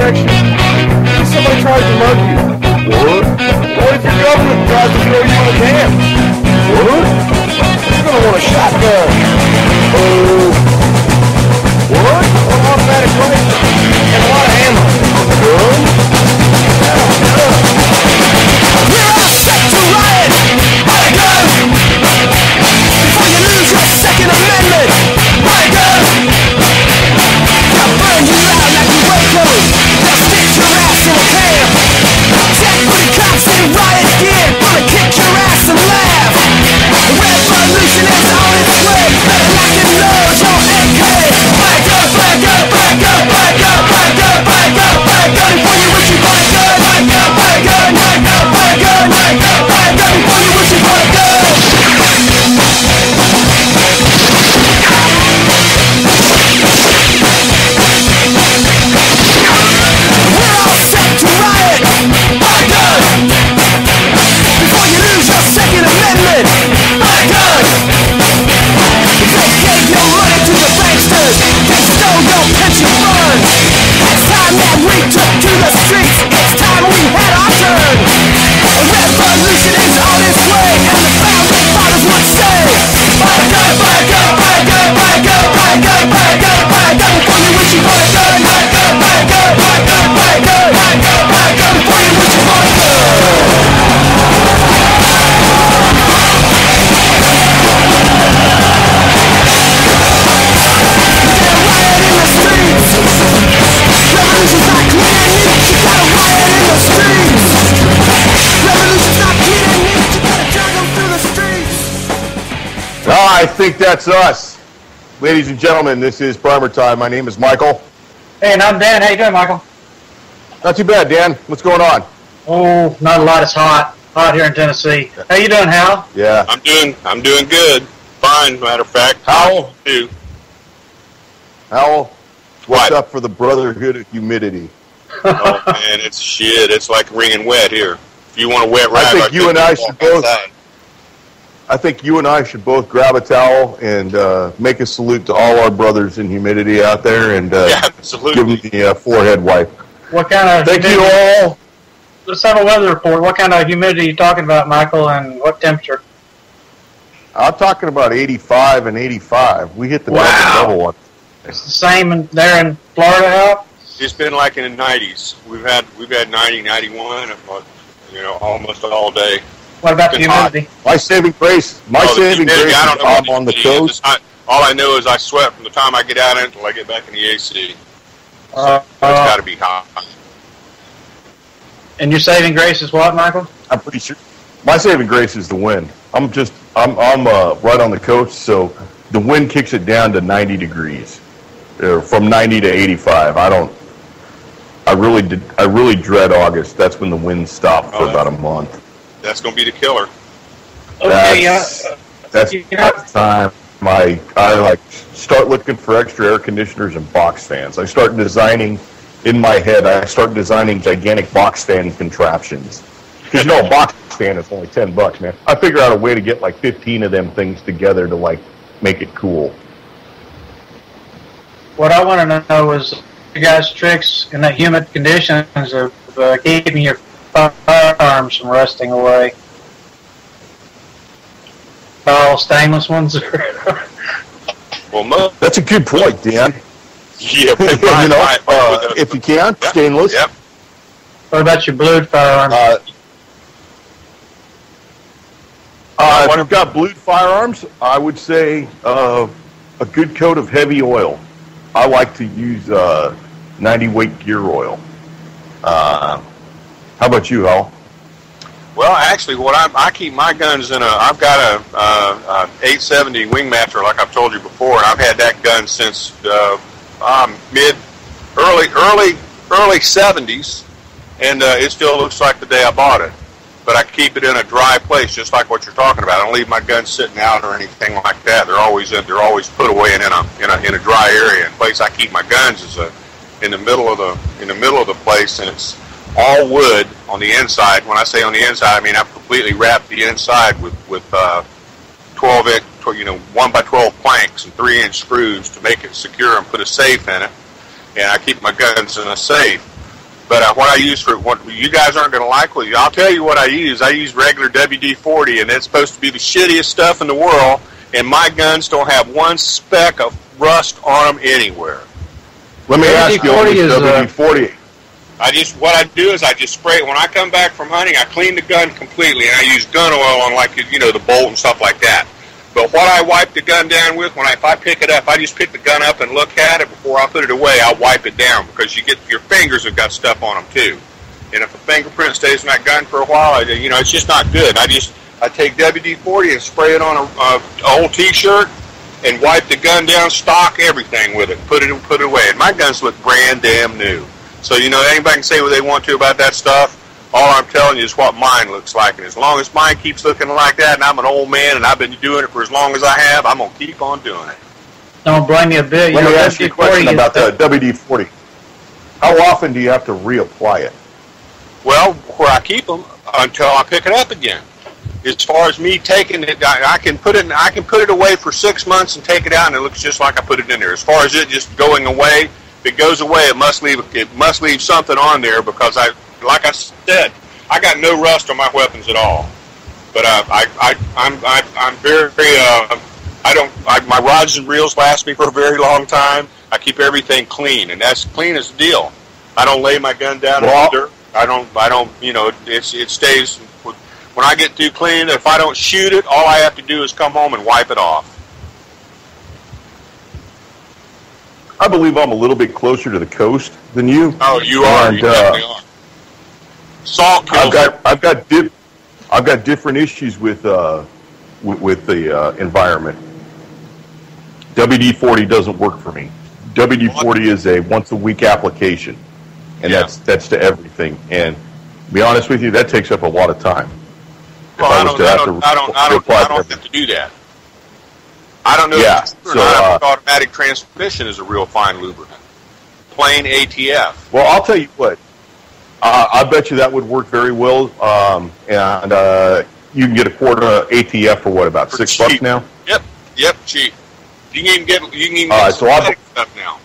protection. If somebody tries to mug you. What? What if your government tries to throw you in a can? What? You're gonna want a shotgun. What? An automatic rifle. And a lot of ammo. Gun? We're all set to riot. Buy a gun before you lose your Second Amendment. Buy a gun. They'll burn you out like a Waco. They'll stick your ass in a camp. Jack booty cops in riot gear, gonna kick your ass and laugh. Revolution is on its way. Better lock and load your AK. Buy a gun, buy a gun, buy a gun, buy a gun, buy a gun, buy a gun, buy a gun before you wish you bought a gun. Buy a gun, buy a gun, buy a gun, buy a gun, buy a gun, buy a gun before you wish you bought a gun. We're all set to riot. Buy a gun before you lose your Second Amendment. Buy a gun. They gave your money to the banksters. They stole your pension funds. It's time that we took to the streets. It's time we had our turn. A revolution is on its way, and the founding fathers would say, buy a gun, buy a gun, buy a gun, buy a gun, buy a gun, buy a gun, buy a gun before you wish you bought a gun. Buy a gun, buy a gun, buy a gun, buy a gun, buy a gun, buy a gun before you wish you bought a gun. Revolution's not clean and neat, you gotta riot in the streets. Revolution's not clean and neat, you gotta drag them through the streets. I think that's us. Ladies and gentlemen, this is PrimerTime. My name is Michael. Hey, and I'm Dan. How you doing, Michael? Not too bad, Dan. What's going on? Oh, not a lot. It's hot. Hot here in Tennessee. How you doing, Hal? Yeah. I'm doing good. Fine, matter of fact. Howell? Too. Howell, what's What? up for the Brotherhood of Humidity? Oh man, it's shit. It's like wringing wet here. If you want a wet rag, I think you and I should both. outside. I think you and I should both grab a towel and make a salute to all our brothers in humidity out there, and Yeah, give absolutely. them the forehead wipe. What kind of Thank you humidity? all. Let's have a weather report. What kind of humidity are you talking about, Michael, and what temperature? I'm talking about 85 and 85. We hit the Wow. double one. It's the same there in Florida, Hal? It's been like in the 90s. We've had 90, 91, almost all day. What about the It's hot. humidity? My saving grace. My Oh, the saving humidity, grace I is don't know what I'm on the humidity is. coast. All I know is I sweat from the time I get out until I get back in the AC. So it's got to be hot. And your saving grace is what, Michael? I'm pretty sure. My saving grace is the wind. I'm right on the coast, so the wind kicks it down to 90 degrees, from 90 to 85. I really dread August. That's when the winds stop for about a month. That's going to be the killer. Okay, That's you know- the time I like start looking for extra air conditioners and box fans. I start designing in my head. I start designing gigantic box fan contraptions. Because a box fan is only $10, man. I figure out a way to get like 15 of them things together to like make it cool. What I want to know is you guys' tricks in that humid conditions of keeping your firearms from rusting away. All stainless ones? Well, That's a good point, Dan. yeah, If you can, Yep. stainless. Yep. What about your blued firearms? If you've got blued firearms, I would say a good coat of heavy oil. I like to use 90 weight gear oil. How about you, Al? Well, actually, I keep my guns in I've got a 870 Wingmaster, like I've told you before, and I've had that gun since early 70s, and it still looks like the day I bought it. But I keep it in a dry place, just like what you're talking about. I don't leave my guns sitting out or anything like that. They're always put away in a dry area. And the place I keep my guns is in the middle of the place, and it's all wood on the inside. When I say on the inside, I mean I've completely wrapped the inside with 12-inch, 1x12 planks and 3-inch screws to make it secure and put a safe in it. And I keep my guns in a safe. But what I use for what you guys aren't going to like, I'll tell you what I use. I use regular WD-40, and it's supposed to be the shittiest stuff in the world. And my guns don't have one speck of rust on them anywhere. Let me ask you, WD-40. What I do is I just spray it. When I come back from hunting, I clean the gun completely, and I use gun oil on, like, the bolt and stuff like that. But what I wipe the gun down with, if I pick it up, I just pick the gun up and look at it before I put it away. I'll wipe it down because your fingers have got stuff on them too. And if a fingerprint stays in that gun for a while, it's just not good. I take WD-40 and spray it on a old T-shirt and wipe the gun down, stock everything with it, put it away. And my guns look brand damn new. So anybody can say what they want to about that stuff. All I'm telling you is what mine looks like. And as long as mine keeps looking like that, and I'm an old man, and I've been doing it for as long as I have, I'm going to keep on doing it. Don't blame me a bit. Let me ask you a question about the WD-40. How often do you have to reapply it? Well, where I keep them until I pick it up again. As far as me taking it, I can put it away for 6 months and take it out, and it looks just like I put it in there. As far as it just going away, if it goes away, it must leave something on there because like I said, I got no rust on my weapons at all. But I'm very my rods and reels last me for a very long time. I keep everything clean, and that's clean as a deal. I don't lay my gun down in the dirt. I don't. It stays. When I get through cleaning, if I don't shoot it, all I have to do is come home and wipe it off. I believe I'm a little bit closer to the coast than you. Oh, you are. You definitely are. Salt kills. I've got different issues with the environment. WD-40 doesn't work for me. WD-40 is a once a week application, and that's to everything. And to be honest with you, that takes up a lot of time. Well, I don't have to do that. I don't know if automatic transmission is a real fine lubricant. Plain ATF. Well, I'll tell you what. I bet you that would work very well. And you can get a quart of ATF for what, about $6 now? Yep, cheap. You can even get stuff now.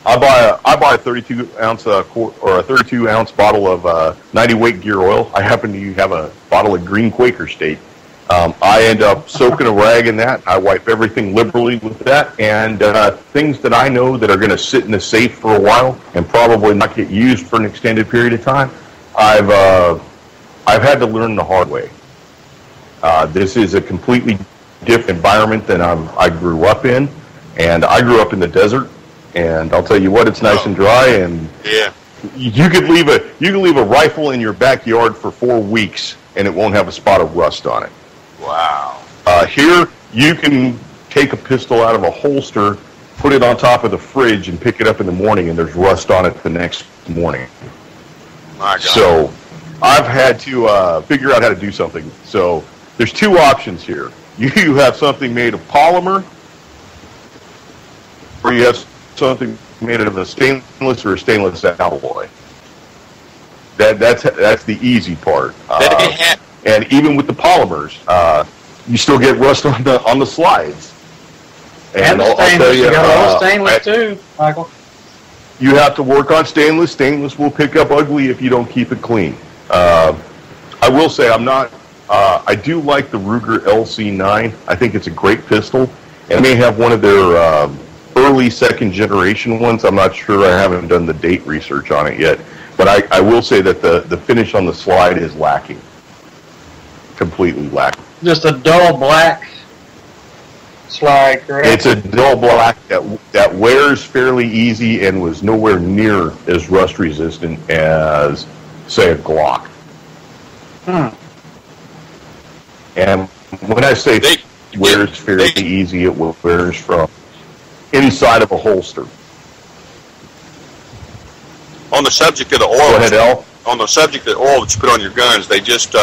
I buy a 32 ounce or a 32 ounce bottle of 90 weight gear oil. I happen to have a bottle of Green Quaker State. I end up soaking a rag in that. I wipe everything liberally with that, and things that I know that are going to sit in the safe for a while and probably not get used for an extended period of time, I've had to learn the hard way. This is a completely different environment than I grew up in, and I grew up in the desert. And I'll tell you what, it's nice and dry, and you could leave a rifle in your backyard for 4 weeks, and it won't have a spot of rust on it. Wow. Here, you can take a pistol out of a holster, put it on top of the fridge, and pick it up in the morning, and there's rust on it the next morning. My God. So I've had to figure out how to do something. So there's two options here. You have something made of polymer, or you have something made of a stainless or a stainless alloy. That's the easy part. And even with the polymers, you still get rust on the slides. And the stainless. I'll tell you got a little stainless too, Michael. You have to work on stainless. Stainless will pick up ugly if you don't keep it clean. I will say I do like the Ruger LC9. I think it's a great pistol. And they have one of their early second generation ones. I'm not sure. I haven't done the date research on it yet. But I will say that the finish on the slide is lacking. Completely lacking. Just a dull black slide, correct? It's a dull black that wears fairly easy and was nowhere near as rust resistant as, say, a Glock. And when I say wears fairly easy, it wears from inside of a holster. On the subject of the oil, go ahead, Al. On the subject of the oil that you put on your guns, they just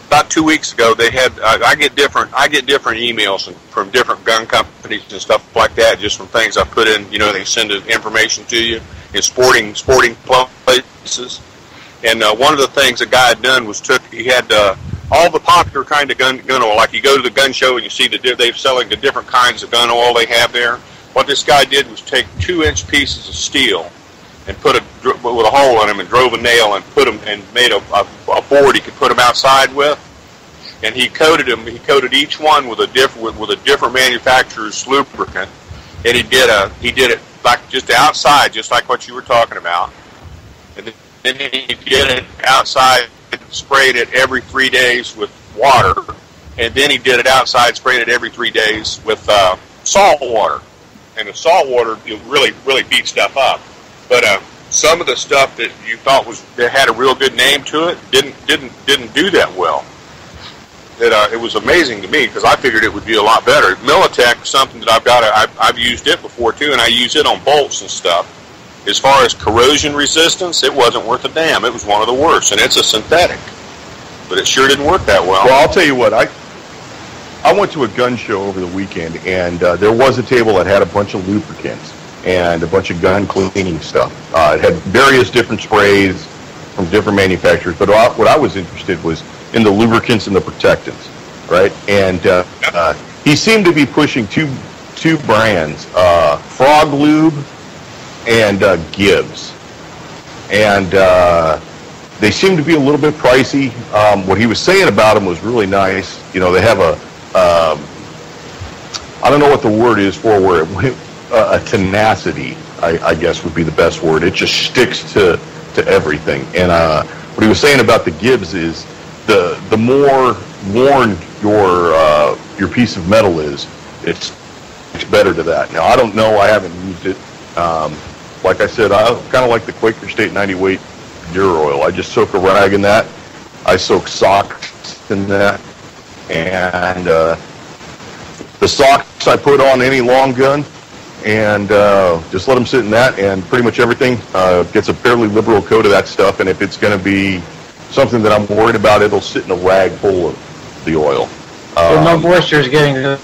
about 2 weeks ago they had. I get different emails from different gun companies and stuff like that, just from things I put in. They send information to you in sporting places. And one of the things a guy had done was he had all the popular kind of gun oil. Like you go to the gun show and you see they're selling the different kinds of gun oil they have there. What this guy did was take 2-inch pieces of steel and put with a hole in them and drove a nail and put them and made a board he could put them outside with. And he coated them. He coated each one with a different manufacturer's lubricant, and he did it like just outside, just like what you were talking about. And then he did it outside, sprayed it every 3 days with water, and then he did it outside, sprayed it every 3 days with salt water. And the salt water really beat stuff up. But some of the stuff that you thought that had a real good name to it didn't do that well. It was amazing to me because I figured it would be a lot better. Militech, something that I've used it before too, and I use it on bolts and stuff. As far as corrosion resistance, it wasn't worth a damn. It was one of the worst, and it's a synthetic. But it sure didn't work that well. Well, I'll tell you what, I went to a gun show over the weekend, and there was a table that had a bunch of lubricants and a bunch of gun cleaning stuff. It had various different sprays from different manufacturers, but what I was interested was in the lubricants and the protectants, right? And he seemed to be pushing two brands, Frog Lube and Gibbs. And they seem to be a little bit pricey. What he was saying about them was really nice. You know, they have I don't know what the word is for where a tenacity, I guess would be the best word. It just sticks to everything. And what he was saying about the Gibbs is the more worn your piece of metal is, it's better to that. Now, I don't know. I haven't used it. Like I said, I kind of like the Quaker State 90 weight gear oil. I just soak a rag in that. I soak socks in that. And the socks I put on any long gun and just let them sit in that, and pretty much everything gets a fairly liberal coat of that stuff. And if it's going to be something that I'm worried about, it'll sit in a rag full of the oil. So no moisture is getting to the...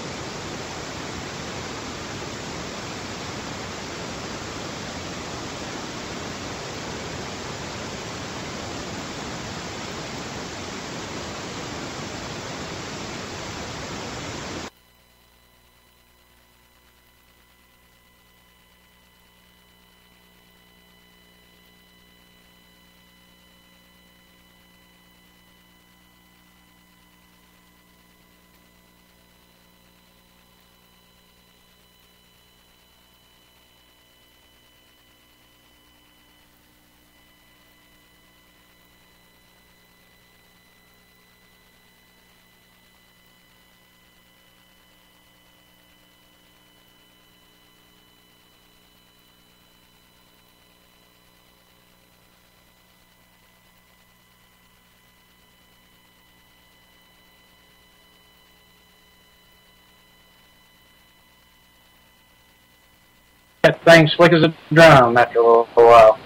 That thing slick as a drum after a little while.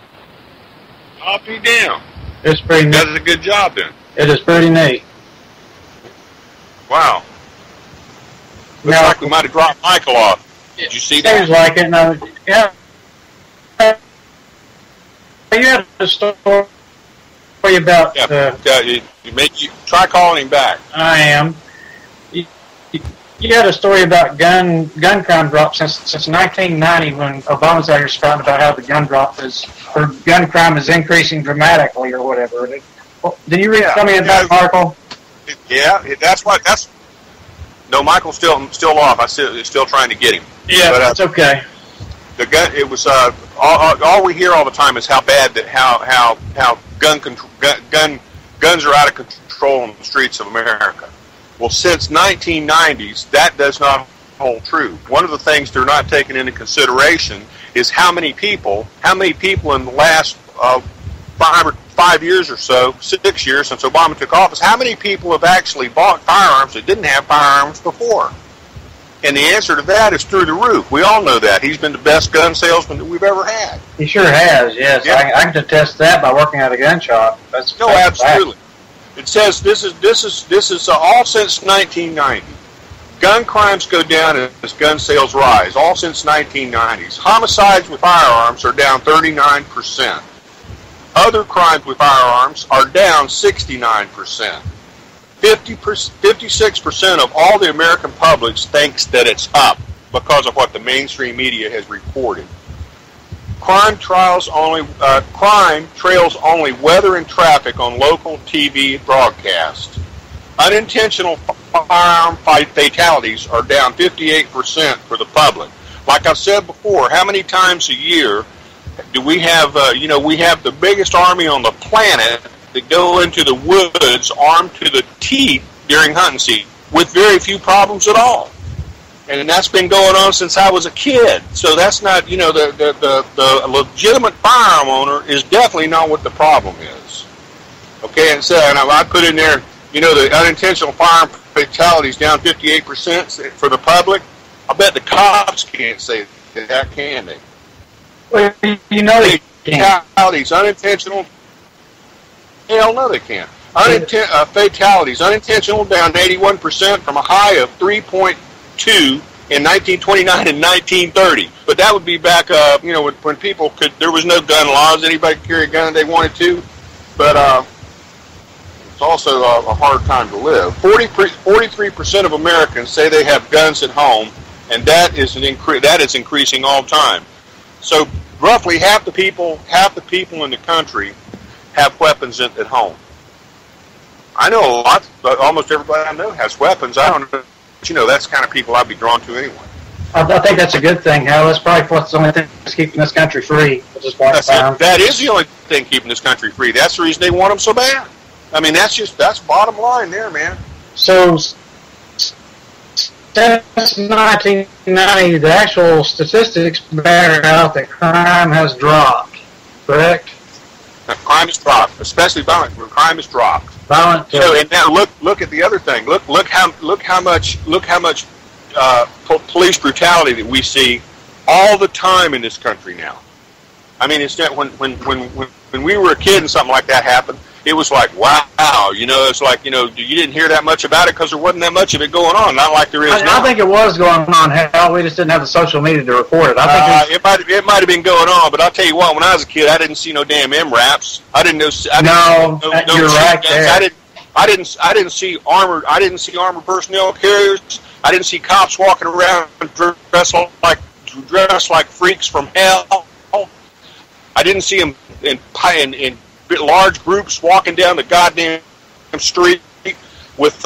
I'll be damned. It's pretty neat. Does a good job then. It is pretty neat. Wow. Looks Now, like we might have dropped Michael off. Did you see that? Seems like it. No, yeah. You had a story about... You try calling him back. I am. You had a story about gun crime drop since 1990 when Obama's out here spouting about how the gun crime is increasing dramatically or whatever. Did you read something in that article? Yeah, no, Michael's still off. I'm still trying to get him. Yeah, but, that's okay. The gun. It was all we hear all the time is how bad that how guns are out of control in the streets of America. Well, since 1990s, that does not hold true. One of the things they're not taking into consideration is how many people in the last 5 years or so, 6 years since Obama took office, how many people have actually bought firearms that didn't have firearms before? And the answer to that is through the roof. We all know that. He's been the best gun salesman that we've ever had. He sure has, yes. Yeah. I can attest that by working at a gun shop. That's absolutely. It says this is all since 1990. Gun crimes go down as gun sales rise, all since 1990s. Homicides with firearms are down 39%. Other crimes with firearms are down 69%. 56% of all the American public thinks that it's up because of what the mainstream media has reported. crime trails only weather and traffic on local TV broadcast. Unintentional firearm fatalities are down 58% for the public. Like I said before, how many times a year do we have, we have the biggest army on the planet that go into the woods armed to the teeth during hunting season with very few problems at all. And that's been going on since I was a kid. So that's not, the legitimate firearm owner is definitely not what the problem is. Okay, and so I put in there, the unintentional firearm fatalities down 58% for the public. I bet the cops can't say that, can they? Well, they can't. Fatalities, unintentional. Hell no, they can't. Fatalities, unintentional, down 81% from a high of 3.2 in 1929 and 1930. But that would be back, when people there was no gun laws. Anybody could carry a gun if they wanted to. But it's also a hard time to live. 43% of Americans say they have guns at home, and that is increasing all the time. So roughly half the people in the country have weapons at home. I know a lot, but almost everybody I know has weapons. I don't know. But, that's the kind of people I'd be drawn to anyway. I think that's a good thing, Hal. That's probably what's the only thing that's keeping this country free. That is the only thing keeping this country free. That's the reason they want them so bad. I mean, that's bottom line there, man. So, since 1990, the actual statistics bear out that crime has dropped, correct? Crime has dropped, especially violent. Crime has dropped. Violent. And now look at the other thing. Look how much police brutality that we see all the time in this country now. I mean, it's that when we were a kid and something like that happened, it was like, wow, it's like, you didn't hear that much about it because there wasn't that much of it going on, not like there is now. I think it was going on, Hal. We just didn't have the social media to report it. I think it might have been going on, but I'll tell you what, when I was a kid, I didn't see no damn MRAPs. I didn't know. You're right there. I didn't see armored personnel carriers. I didn't see cops walking around dressed like freaks from hell. I didn't see them in large groups walking down the goddamn street with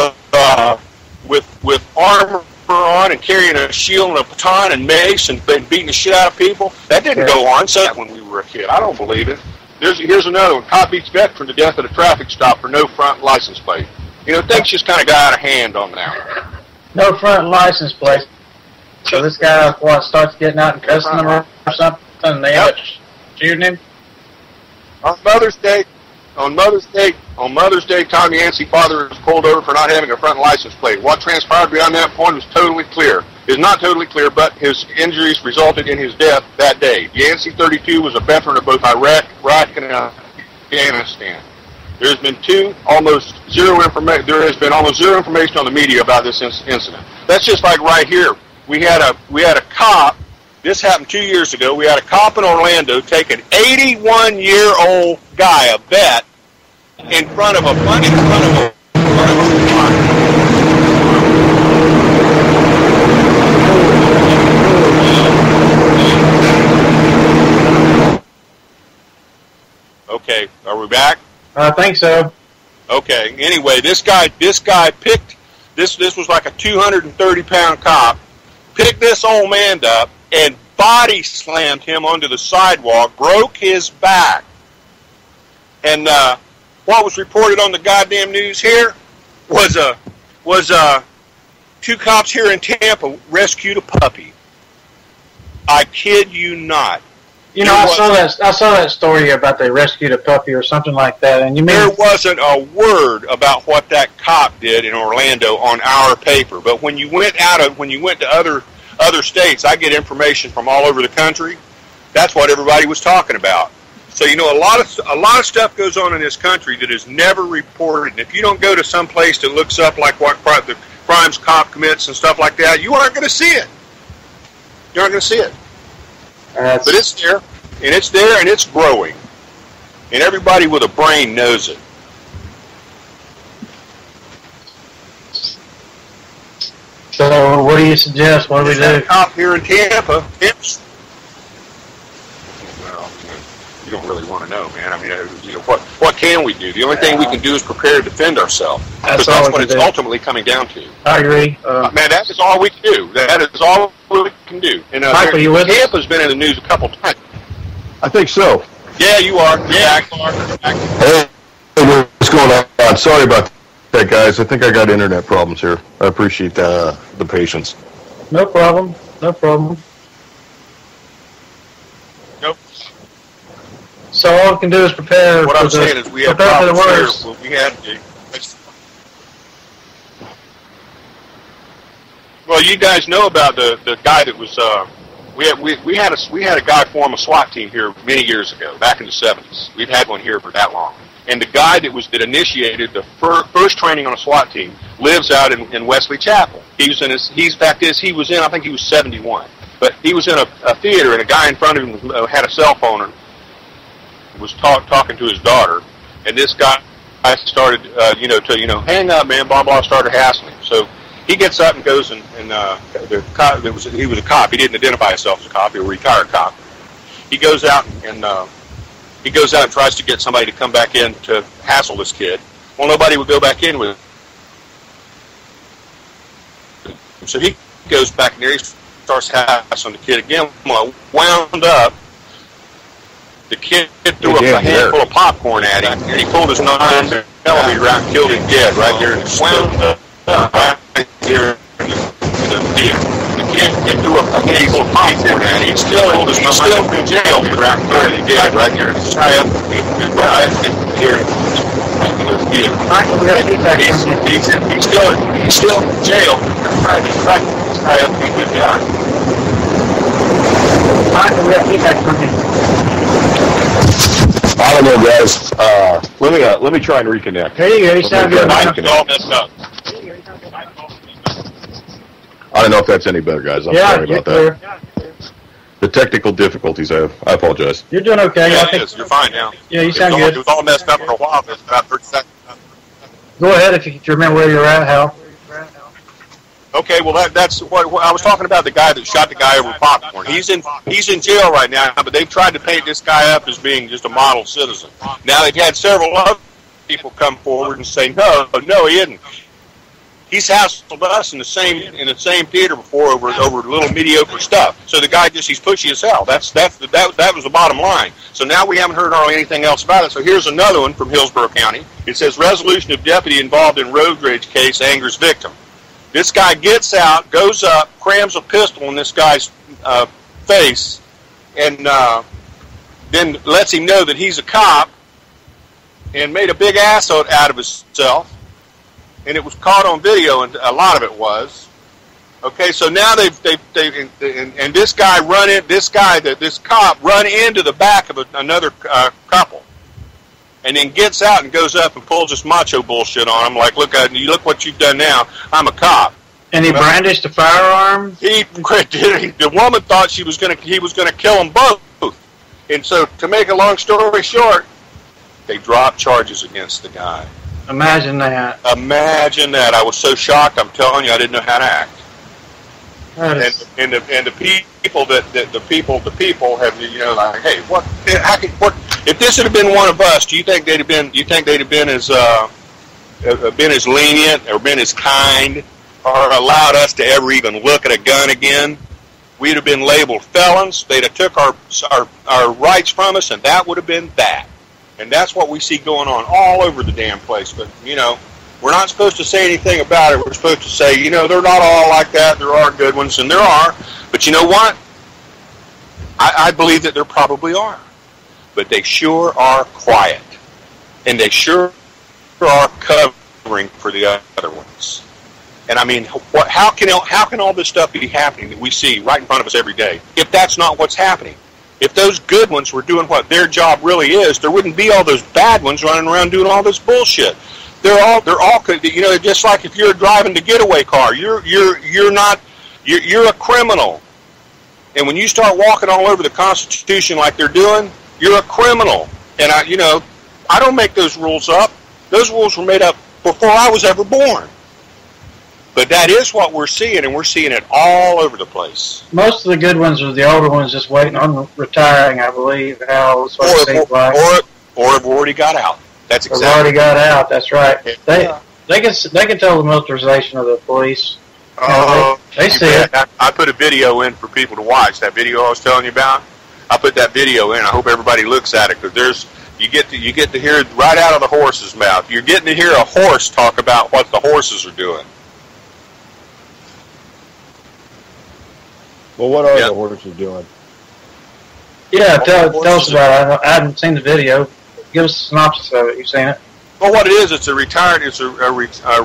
armor on and carrying a shield and a baton and mace and beating the shit out of people. That didn't go on so when we were a kid. I don't believe it. Here's another one. Cop beats veteran to death at a traffic stop for no front license plate. Things just kind of got out of hand on that. No front license plate. So this guy, starts getting out and cussing them or something, and they end up shooting him? On Mother's Day, Tom Yancey, father, was pulled over for not having a front license plate. What transpired beyond that point was totally clear. It's not totally clear, but his injuries resulted in his death that day. Yancey, 32, was a veteran of both Iraq and Afghanistan. There has been almost zero information on the media about this incident. That's just like right here. We had a cop. This happened 2 years ago. We had a cop in Orlando take an 81-year-old guy, a vet, in front of a Okay, are we back? I think so. Okay. Anyway, this guy picked this was like a 230-pound cop. Picked this old man up and body slammed him onto the sidewalk, broke his back. And what was reported on the goddamn news here was two cops here in Tampa rescued a puppy. I kid you not. I saw that story about they rescued a puppy or something like that, and there wasn't a word about what that cop did in Orlando on our paper. But when you went to other states, I get information from all over the country. That's what everybody was talking about. So a lot of stuff goes on in this country that is never reported. And if you don't go to some place that looks up like what the crimes cop commits and stuff like that, you aren't going to see it. You aren't going to see it. But it's there, and it's growing. And everybody with a brain knows it. So what do you suggest? What do we do? A cop here in Tampa. you don't really want to know, man. I mean, what can we do? The only thing we can do is prepare to defend ourselves. Because that's what it's ultimately coming down to. I agree. Man, that is all we can do. That is all we can do. And Michael, you with us? Tampa's been in the news a couple times. I think so. Yeah, you are. Yeah. Hey, what's going on? Sorry about that, guys. I think I got internet problems here. I appreciate the patience. No problem. No problem. Nope. So all we can do is prepare. What I'm saying is we have problems here. We had. Well, you guys know about the guy that was. We had a guy form a SWAT team here many years ago, back in the 70s. We've had one here for that long. And the guy that initiated the first training on a SWAT team lives out in Wesley Chapel. He was in I think he was 71. But he was in a theater, and a guy in front of him had a cell phone and was talking to his daughter. And this guy started, hang up, man, blah, blah, started hassling him. So he gets up and goes and the cop, he was a cop. He didn't identify himself as a cop. He was a retired cop. He goes out and tries to get somebody to come back in to hassle this kid. Well, nobody would go back in with him. So he goes back in there. He starts hassling the kid again. Well, wound up. The kid threw a handful of popcorn at him, and he pulled his 9mm out and killed him dead right there. And wound up right here in the field. The kid threw a handful of popcorn at him. He's still in jail for that dead right here. Right here. He's still in jail. I don't know, guys. Let me try and reconnect. Hey, you sound good. All messed up. I don't know if that's any better, guys. I'm sorry about clear. that. The technical difficulties I apologize. You're doing okay. Yeah, you're fine now. Yeah, you sound good. It was all messed up for a while. It's about 30 seconds. Go ahead if you remember where you're at, Hal. Okay, well that's what I was talking about. The guy that shot the guy over popcorn. He's in jail right now, but they've tried to paint this guy up as being just a model citizen. Now they've had several other people come forward and say, no, he isn't. He's hassled us in the same theater before over little mediocre stuff. So the guy he's pushy as hell. That was the bottom line. So now we haven't heard anything else about it. So here's another one from Hillsborough County. It says resolution of deputy involved in road rage case angers victim. This guy gets out, goes up, crams a pistol in this guy's face, and then lets him know that he's a cop, and made a big ass out of himself. And it was caught on video, and a lot of it was. Okay, so now this cop run into the back of another couple, and then gets out and goes up and pulls this macho bullshit on him, like, look what you've done now. I'm a cop. And he brandished a firearm. The woman thought he was going to kill them both, and so to make a long story short, they dropped charges against the guy. Imagine that. I was so shocked. I'm telling you, I didn't know how to act. And the people have, like, hey, what if this had been one of us? Do you think they'd have been as lenient or been as kind or allowed us to ever even look at a gun again? We'd have been labeled felons. They'd have took our rights from us, and that would have been that. And that's what we see going on all over the damn place. But, we're not supposed to say anything about it. We're supposed to say, they're not all like that. There are good ones, and there are. But you know what? I believe that there probably are. But they sure are quiet. And they sure are covering for the other ones. And I mean, how can all this stuff be happening that we see right in front of us every day if that's not what's happening? If those good ones were doing what their job really is, there wouldn't be all those bad ones running around doing all this bullshit. They're all just like if you're driving the getaway car, you're a criminal. And when you start walking all over the Constitution like they're doing, you're a criminal. And I don't make those rules up. Those rules were made up before I was ever born. But that is what we're seeing, and we're seeing it all over the place. Most of the good ones are the older ones just waiting on retiring, I believe. Or have already got out. That's exactly. Or already got out. That's right. They can tell the militarization of the police. They see it. I put a video in for people to watch. That video I was telling you about. I put that video in. I hope everybody looks at it, because you get to hear it right out of the horse's mouth. You're getting to hear a horse talk about what the horses are doing. Well, what are the horses doing? Yeah, tell us about it. I haven't seen the video. Give us a synopsis of it. You've seen it? Well, what it is, it's a retired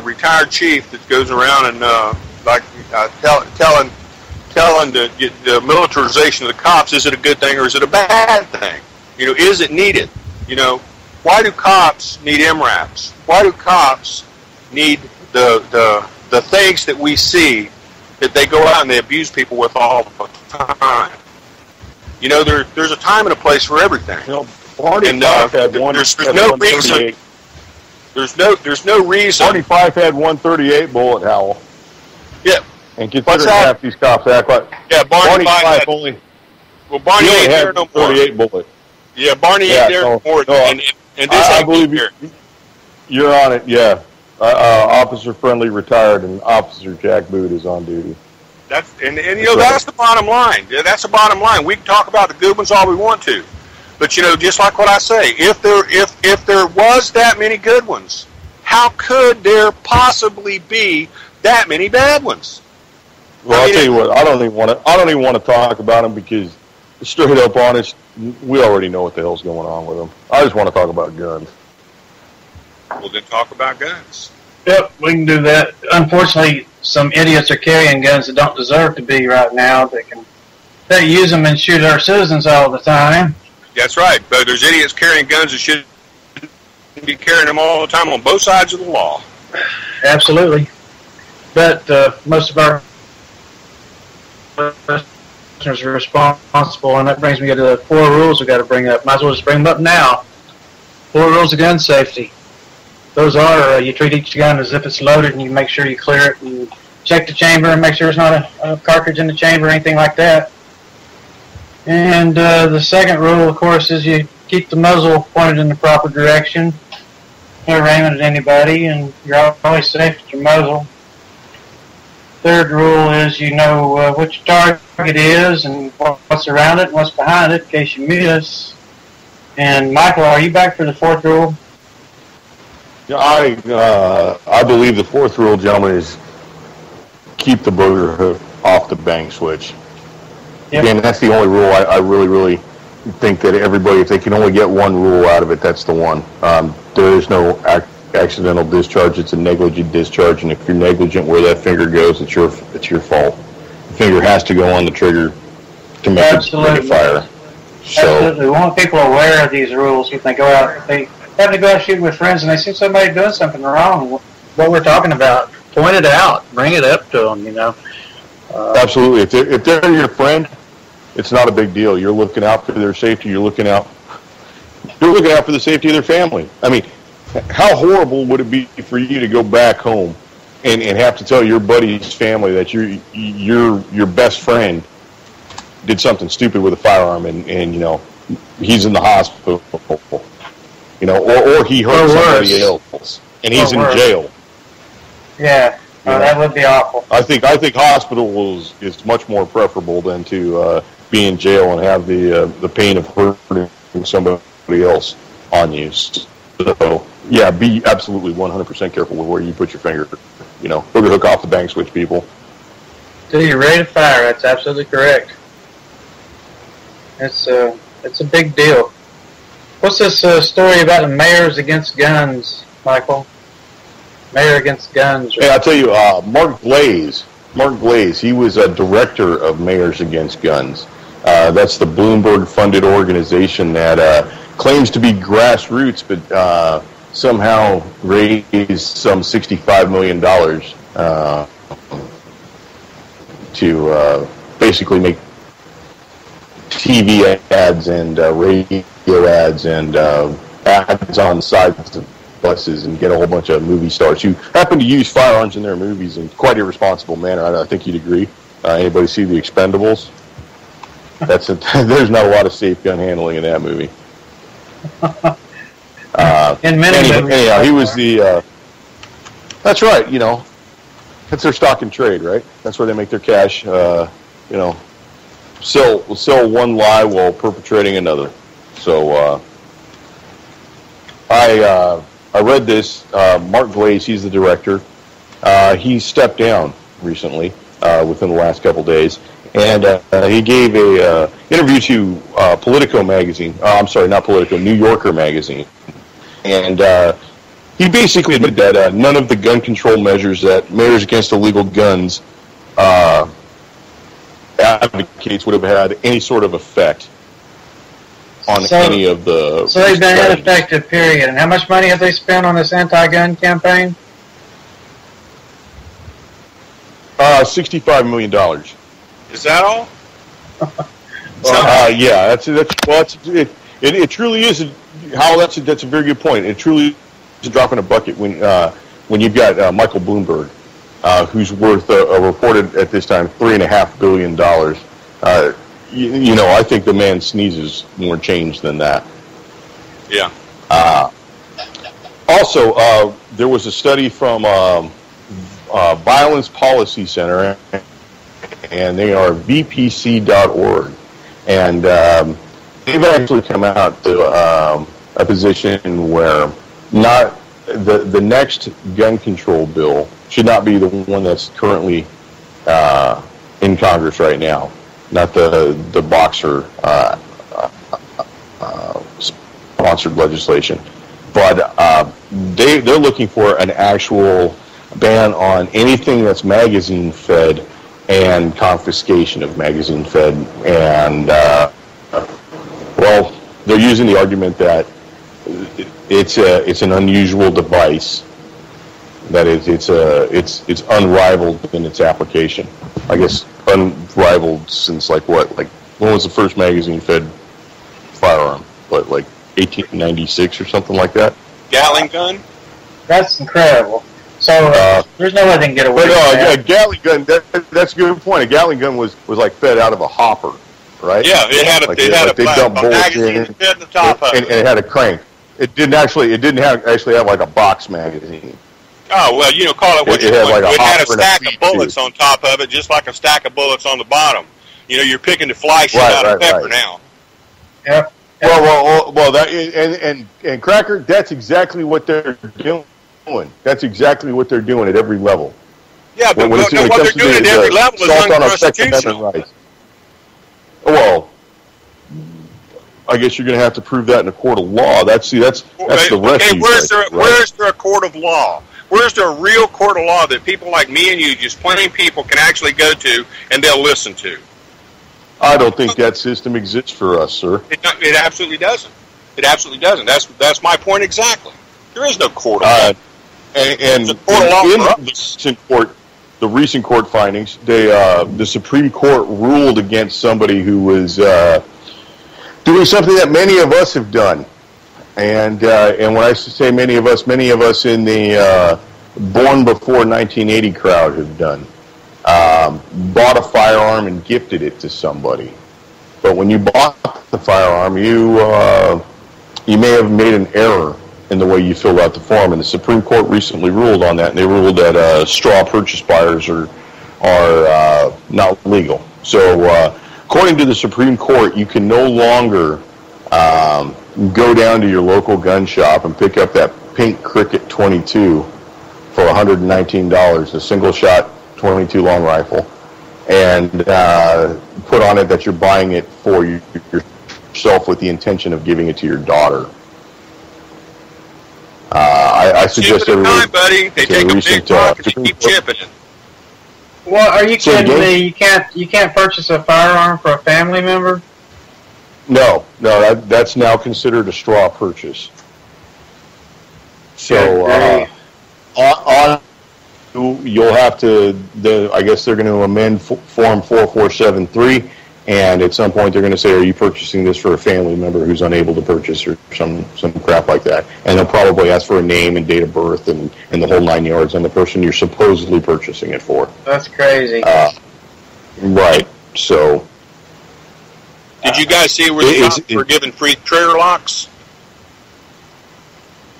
retired chief that goes around and telling the militarization of the cops. Is it a good thing or is it a bad thing? Is it needed? Why do cops need MRAPs? Why do cops need the things that we see that they go out and they abuse people with all the time? There's a time and a place for everything. And there's no reason. 45 had 138 bullet, Howell. Yeah. And considering half these cops act like... Yeah, Barney had only... Well, Barney ain't there no more. 38 bullet. Yeah, Barney ain't there no more. And this I believe you're on it, yeah. Officer Friendly retired, and Officer Jack Boot is on duty. That's the bottom line. That's the bottom line. We can talk about the good ones all we want to, but just like what I say, if there was that many good ones, how could there possibly be that many bad ones? Well, I'll tell you what. I don't even want to talk about them, because, straight up honest, we already know what the hell's going on with them. I just want to talk about guns. Well, then talk about guns. Yep, we can do that. Unfortunately, some idiots are carrying guns that don't deserve to be right now. They use them and shoot our citizens all the time. That's right. But there's idiots carrying guns that should be carrying them all the time on both sides of the law. Absolutely. But most of our listeners are responsible, and that brings me to the 4 rules we've got to bring up. Might as well just bring them up now. 4 rules of gun safety. Those are, you treat each gun as if it's loaded, and you make sure you clear it, and check the chamber and make sure there's not a cartridge in the chamber or anything like that. And the second rule, of course, is you keep the muzzle pointed in the proper direction. Never aiming at anybody, and you're always safe at your muzzle. Third rule is you know what your target is and what's around it and what's behind it in case you miss. And Michael, are you back for the 4th rule? I believe the 4th rule, gentlemen, is keep the booger hook off the bang switch. Yep. Again, that's the only rule I really think that everybody, if they can only get one rule out of it, that's the one. There is no accidental discharge. It's a negligent discharge, and if you're negligent where that finger goes, it's your fault. The finger has to go on the trigger to make it fire. So, absolutely. We want people aware of these rules. If they go out, if they have to go out shooting with friends and they see somebody doing something wrong, what we're talking about, point it out, bring it up to them, absolutely. If they're your friend, it's not a big deal. You're looking out for their safety. You're looking out for the safety of their family. I mean, how horrible would it be for you to go back home and have to tell your buddy's family that your best friend did something stupid with a firearm and he's in the hospital, or he hurt somebody else and he's in jail. Yeah, that would be awful. I think hospital is much more preferable than to be in jail and have the pain of hurting somebody else on you. So, yeah, be absolutely 100% careful with where you put your finger. Booger hook off the bang switch, people. Till you're ready to fire, that's absolutely correct. It's a big deal. What's this story about the mayors against guns, Michael? Mayor against guns. Hey, I'll tell you, Mark Glaze, he was a director of Mayors Against Guns. That's the Bloomberg-funded organization that claims to be grassroots, but somehow raised some $65 million to basically make TV ads and radio ads and ads on sides of buses and get a whole bunch of movie stars who happen to use firearms in their movies in quite irresponsible manner. I think you'd agree. Anybody see The Expendables? There's not a lot of safe gun handling in that movie. Anyhow, he was the. That's right. That's their stock and trade, right? That's where they make their cash. Sell one lie while perpetrating another. So I read this. Mark Glaze, he's the director. He stepped down recently within the last couple days, and he gave a interview to Politico magazine. I'm sorry, not Politico, New Yorker magazine, and he basically admitted that none of the gun control measures that Mayors Against Illegal Guns advocates would have had any sort of effect on any of the. So they've been ineffective, period. And how much money have they spent on this anti-gun campaign? $65 million. Is that all? Yeah, it truly is. That's a very good point. It truly is a drop in a bucket when you've got Michael Bloomberg, who's worth reported at this time $3.5 billion. I think the man sneezes more change than that. Yeah. Also, there was a study from Violence Policy Center, and they are vpc.org, and they've actually come out to a position where not the next gun control bill should not be the one that's currently in Congress right now, not the Boxer sponsored legislation, but they're looking for an actual ban on anything that's magazine fed and confiscation of magazine fed, and they're using the argument that it's an unusual device, that it's unrivaled in its application. I guess unrivaled since when was the first magazine fed firearm? But 1896 or something like that. Gatling gun. That's incredible. So there's no way they can get away with that. A Gatling gun. That's a good point. A Gatling gun was fed out of a hopper, right? Yeah, it had a magazine fed in the top of it, and it had a crank. It didn't actually have like a box magazine. Oh well, call it what you want. It had a stack of bullets on top of it, just like a stack of bullets on the bottom. You're picking the fly shit out of pepper now. Yep. Well, that and Cracker, that's exactly what they're doing. That's exactly what they're doing at every level. Yeah, but what they're doing at every level is unconstitutional. Well, I guess you're going to have to prove that in a court of law. That's the rest. Okay, where's there a court of law? Where's there a real court of law that people like me and you, just plain people, can actually go to and they'll listen to? I don't think that system exists for us, sir. It absolutely doesn't. It absolutely doesn't. That's my point exactly. There is no court of law. And in the recent court findings, the Supreme Court ruled against somebody who was doing something that many of us have done. And when I say many of us in the born before 1980 crowd have done. Bought a firearm and gifted it to somebody. But when you bought the firearm, you may have made an error in the way you filled out the form, and the Supreme Court recently ruled on that, and they ruled that straw purchase buyers are not legal. So according to the Supreme Court, you can no longer go down to your local gun shop and pick up that pink Cricket 22 for $119, a single shot 22 long rifle, and put on it that you're buying it for yourself with the intention of giving it to your daughter. I suggest everybody. Buddy. They take a big rock and keep chipping it. Well, are you kidding me? You can't purchase a firearm for a family member? No, that's now considered a straw purchase. So you'll have to. I guess they're going to amend Form 4473, And at some point, they're going to say, "Are you purchasing this for a family member who's unable to purchase," or some crap like that? And they'll probably ask for a name and date of birth and the whole 9 yards on the person you're supposedly purchasing it for. That's crazy. Right. So. Did you guys see where the cops were giving free trigger locks?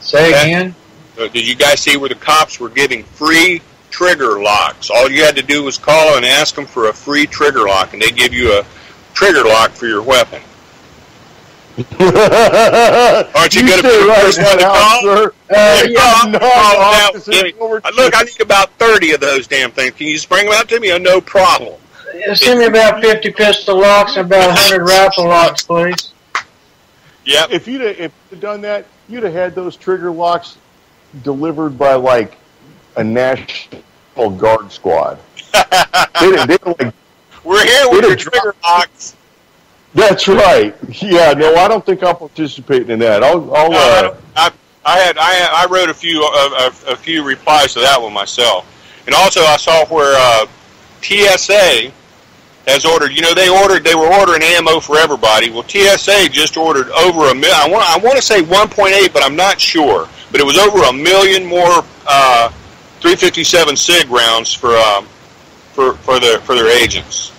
Say again? Did you guys see where the cops were giving free trigger locks? All you had to do was call and ask them for a free trigger lock, and they give you a trigger lock for your weapon. Aren't you going to be the first one to call? Sir. Look, I need about 30 of those damn things. Can you just bring them out to me? No problem. Send me about 50 pistol locks and about 100 rifle locks, please. Yeah. If you'd done that, you'd have had those trigger locks delivered by like a National Guard squad. they were like, "We're here with your trigger locks." That's right. Yeah. No, I don't think I'm participating in that. I wrote a few replies to that one myself, and also I saw where TSA has ordered. You know, they were ordering ammo for everybody. Well, TSA just ordered over a million. I want to say 1.8, but I'm not sure. But it was over 1 million more 357 SIG rounds for their agents.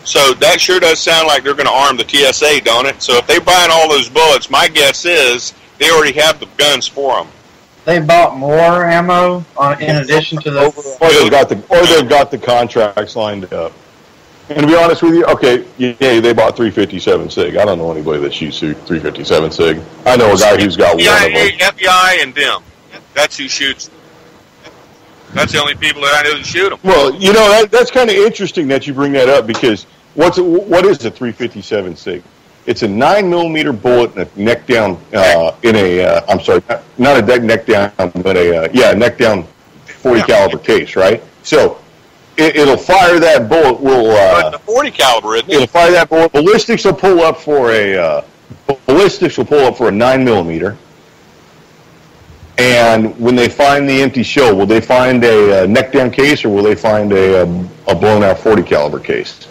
So that sure does sound like they're going to arm the TSA, don't it? So if they're buying all those bullets, my guess is they already have the guns for them. They bought more ammo in addition to the. Or they've got the contracts lined up. And to be honest with you, okay, yeah, they bought 357 SIG. I don't know anybody that shoots 357 SIG. I know a guy who's got one of them. FBI and them. That's who shoots. That's the only people that I know that shoot them. Well, you know, that's kind of interesting that you bring that up, because what is a 357 SIG? It's a 9mm bullet in a neck down I'm sorry, not a neck down, but a neck down 40 caliber case, right? So it'll fire that bullet. But the 40 caliber, isn't it? It'll fire that bullet. Ballistics will pull up for a 9mm. And when they find the empty shell, will they find a neck down case, or will they find a blown out 40 caliber case?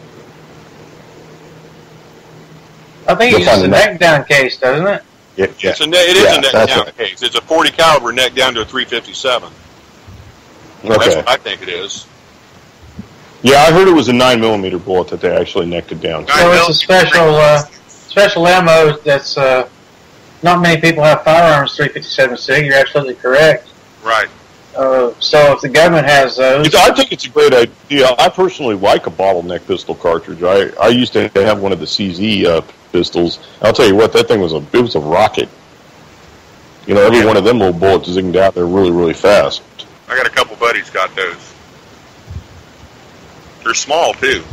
I think it's just a neck down case, doesn't it? Yeah. It is a neck down case. It's a 40 caliber neck down to a 357. Okay. That's what I think it is. Yeah, I heard it was a 9mm bullet that they actually necked it down. So it's a special ammo that's not many people have firearms 357 SIG. You're absolutely correct. Right. So if the government has those, I think it's a great idea. I personally like a bottleneck pistol cartridge. I used to have one of the CZ pistols. I'll tell you what, that thing was a rocket. You know, every one of them little bullets zinged out there really, really fast. I got a couple buddies got those. They're small too.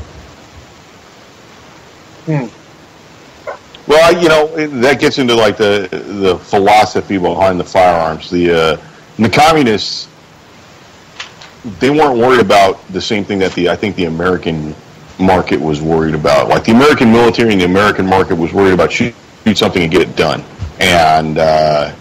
Well, you know, that gets into like the philosophy behind the firearms. The communists, they weren't worried about the same thing that I think the American market was worried about. Like the American military and the American market was worried about shoot something and get it done. And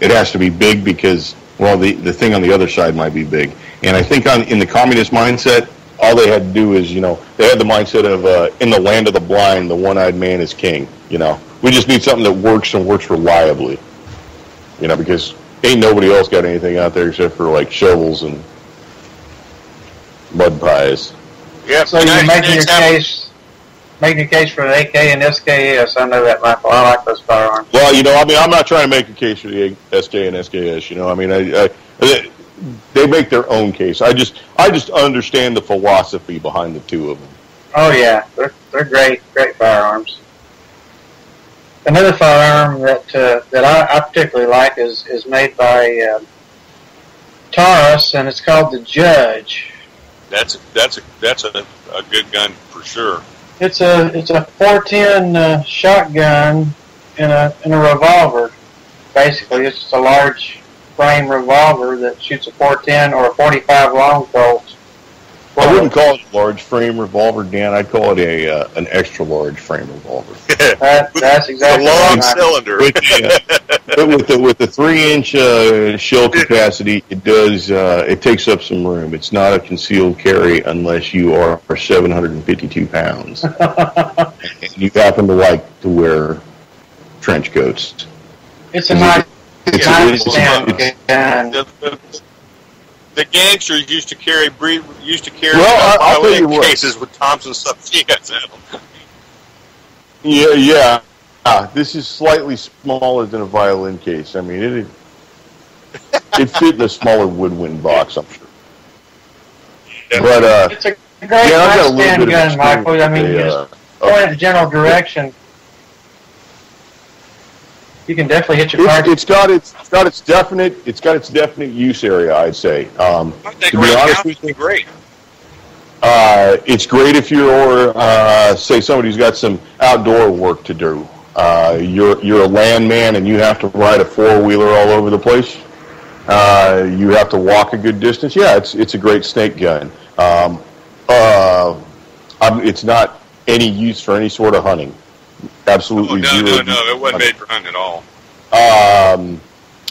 it has to be big because, well, the thing on the other side might be big. And I think in the communist mindset, all they had to do is, you know, they had the mindset of in the land of the blind, the one-eyed man is king. You know, we just need something that works and works reliably. You know, because ain't nobody else got anything out there except for like shovels and mud pies. Yeah. So you're making your case for the AK and SKS. I know that, Michael. I like those firearms. Well, you know, I mean, I'm not trying to make a case for the SK and SKS. You know, I mean, they make their own case. I just understand the philosophy behind the two of them. Oh yeah, they're great firearms. Another firearm that I particularly like is made by Taurus, and it's called the Judge. That's a good gun for sure. It's a 410 shotgun in a revolver. Basically, it's just a large frame revolver that shoots a 410 or a 45 long bolt. I wouldn't call it a large frame revolver, Dan. I'd call it an extra large frame revolver. That's exactly a long right. cylinder. With the 3-inch shell capacity, it takes up some room. It's not a concealed carry unless you are 752 pounds. you happen to like to wear trench coats. It's a nice gun. The gangsters used to carry Well, I'll tell you what. cases with Thompson submachines in them. Yeah. This is slightly smaller than a violin case. I mean, it fit in a smaller woodwind box, I'm sure. But it's a great nightstand gun, Michael. I mean, you just point in the general direction. You can definitely hit your target. It's got its definite use area, I'd say. I think to be honest with you, great. It's great if you're say somebody who's got some outdoor work to do. You're a landman and you have to ride a four-wheeler all over the place. You have to walk a good distance. Yeah, it's a great snake gun. It's not any use for any sort of hunting. Absolutely zero. No, it wasn't made for hunting at all.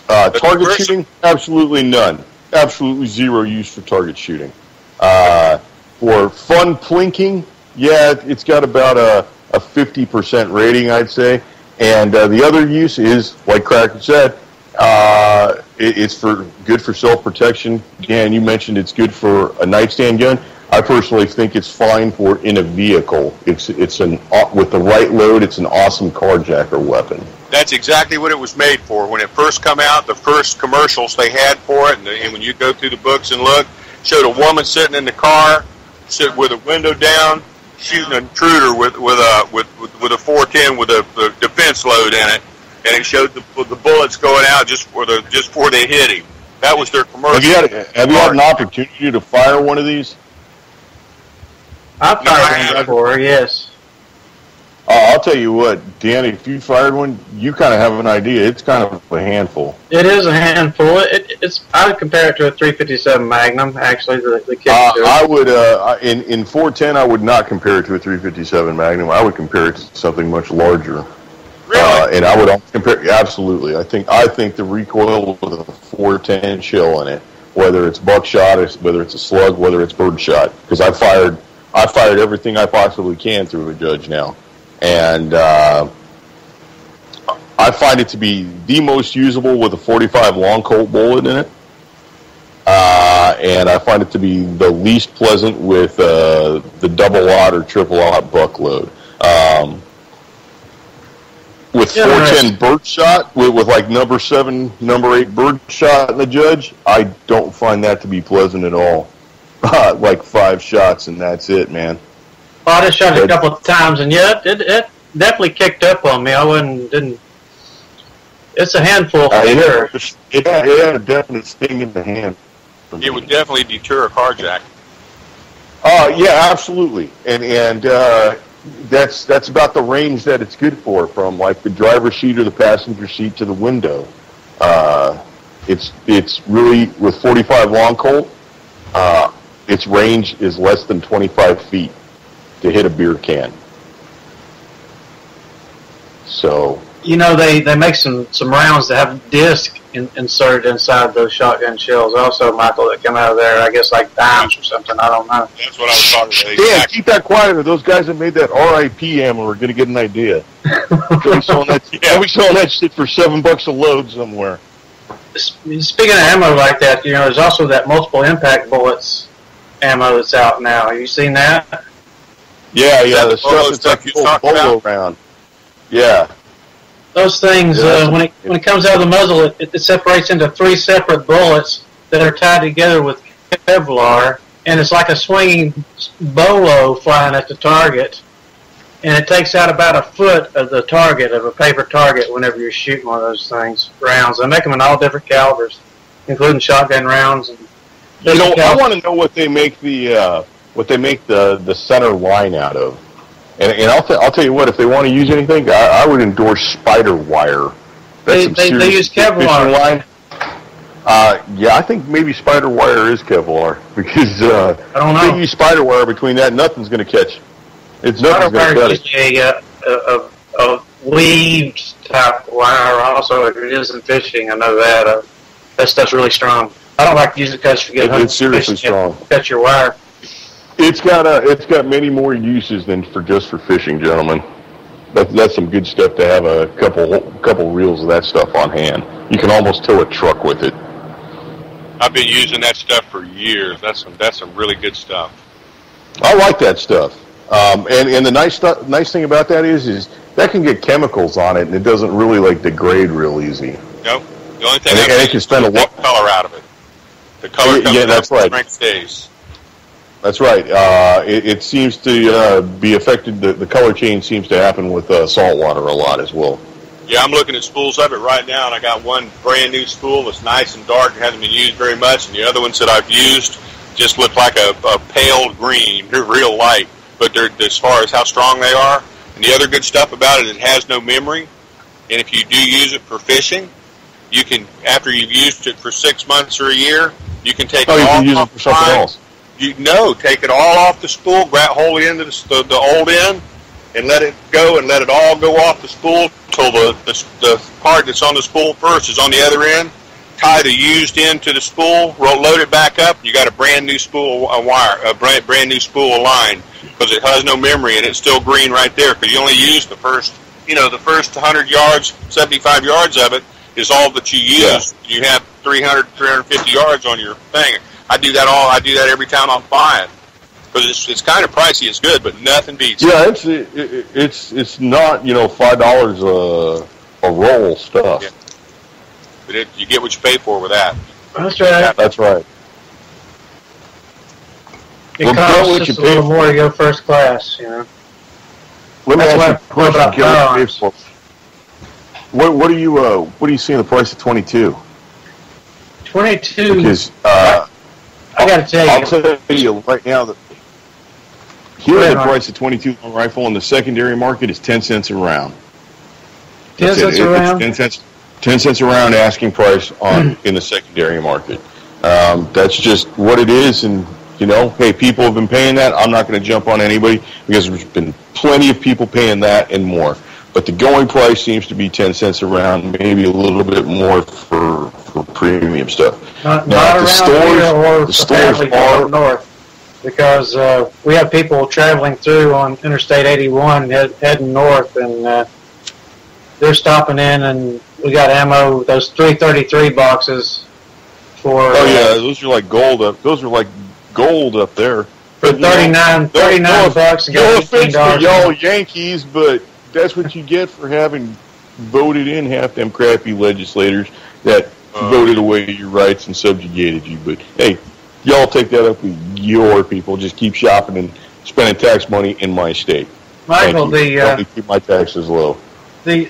Target shooting, absolutely none. Absolutely zero use for target shooting. For fun plinking, yeah, it's got about a 50% rating, I'd say. And the other use is, like Cracker said, it's good for self-protection. Dan, you mentioned it's good for a nightstand gun. I personally think it's fine for in a vehicle. It's with the right load, it's an awesome carjacker weapon. That's exactly what it was made for. When it first come out, the first commercials they had for it, and when you go through the books and look, showed a woman sitting in the car, sitting with a window down, shooting an intruder with a 410 with a defense load in it, and it showed the bullets going out just before they hit him. That was their commercial. Have you had an opportunity to fire one of these? I've fired one before, yes. I'll tell you what, Dan, if you fired one, you kind of have an idea. It's kind of a handful. It is a handful. I would compare it to a 357 Magnum, actually, the kick to it. I would, in 410, I would not compare it to a 357 Magnum. I would compare it to something much larger. Really? And I would compare, absolutely. I think the recoil with a 410 shell in it, whether it's buckshot, whether it's a slug, whether it's birdshot, because I fired everything I possibly can through a judge now. And I find it to be the most usable with a 45 long Colt bullet in it. And I find it to be the least pleasant with the double-aught or triple-aught buck load. With 410 birdshot, with like number 7, number 8 birdshot in the judge, I don't find that to be pleasant at all. Like 5 shots and that's it, man. Well, I just shot it a couple of times, and yeah, it definitely kicked up on me. Didn't. It's a handful for sure. It had a definite sting in the hand. It would definitely deter a carjack. Yeah, absolutely, and that's about the range that it's good for, from like the driver's seat or the passenger seat to the window. It's really, with 45 long Colt, its range is less than 25 feet to hit a beer can. So, you know, they make some rounds that have disc inserted inside those shotgun shells also, Michael, that come out of there, I guess like dimes or something, I don't know. That's what I was talking about. Yeah, keep that quiet, or those guys that made that RIP ammo are going to get an idea. They'll be selling that shit for $7 a load somewhere. Speaking of ammo like that, you know, there's also that multiple impact bullets ammo that's out now. Have you seen that? Yeah, the stuff that's like a bolo round. Yeah. Those things, when it comes out of the muzzle, it separates into 3 separate bullets that are tied together with Kevlar, and it's like a swinging bolo flying at the target, and it takes out about a foot of the target, of a paper target, whenever you're shooting one of those things, rounds. They make them in all different calibers, including shotgun rounds. And you know, I want to know what they make the center line out of. And I'll tell you what, if they want to use anything, I would endorse spider wire. They use Kevlar. Line. Yeah, I think maybe spider wire is Kevlar, because I don't know. If they use spider wire between that, nothing's going to catch. Nothing's going to cut it. A weaved type wire. Also, it is in fishing. I know that. That stuff's really strong. I don't like to use it because you get it's seriously strong. Cut your wire. It's got many more uses than just for fishing, gentlemen. That's some good stuff to have a couple reels of that stuff on hand. You can almost tow a truck with it. I've been using that stuff for years. That's some really good stuff. I like that stuff. And the nice thing about that is that can get chemicals on it, and it doesn't really like degrade real easy. Nope. The only thing and it can spend a lot color out of it. The color comes out, that's right. Strength stays. That's right. It seems to be affected. The color change seems to happen with salt water a lot as well. Yeah, I'm looking at spools of it right now, and I got one brand new spool that's nice and dark and hasn't been used very much, and the other ones that I've used just look like a pale green. They're real light, but they're, as far as how strong they are. And the other good stuff about it has no memory, and if you do use it for fishing, you can, after you've used it for 6 months or a year, you can take it you all can use off it for something else. Take it all off the spool, hold it into the old end, and let it go, and let it all go off the spool till the part that's on the spool first is on the other end. Tie the used end to the spool, load it back up. You got a brand new spool of wire, a brand new spool of line, because it has no memory and it's still green right there. Because you only use the first 100 yards, 75 yards of it is all that you use. Yeah. You have 300, 350 yards on your thing. I do that every time I'm buying. Because it's kind of pricey. It's good, but nothing beats it. Yeah, it's not $5 a roll stuff. Yeah. But you get what you pay for with that. That's right. That's right. It costs just a little more to go first class, you know. Let me ask you a question, Gary. What do you see in the price of 22? 22. Because I got to tell you. I'll tell you right now that here the price of 22 rifle in the secondary market is 10 cents a round. 10 cents a round? 10 cents a round asking price in the secondary market. That's just what it is, and hey, people have been paying that. I'm not going to jump on anybody because there's been plenty of people paying that and more. But the going price seems to be 10 cents a round, maybe a little bit more for premium stuff. Not around the stores are north, because we have people traveling through on Interstate 81 heading north, and they're stopping in, and we got ammo, those 333 boxes for... Oh, yeah, those are like gold up. Those are like gold up there. For $39 bucks. No offense to y'all Yankees, but that's what you get for having voted in half them crappy legislators that voted away your rights and subjugated you. But, hey, y'all take that up with your people. Just keep shopping and spending tax money in my state. Michael, Help me keep my taxes low. The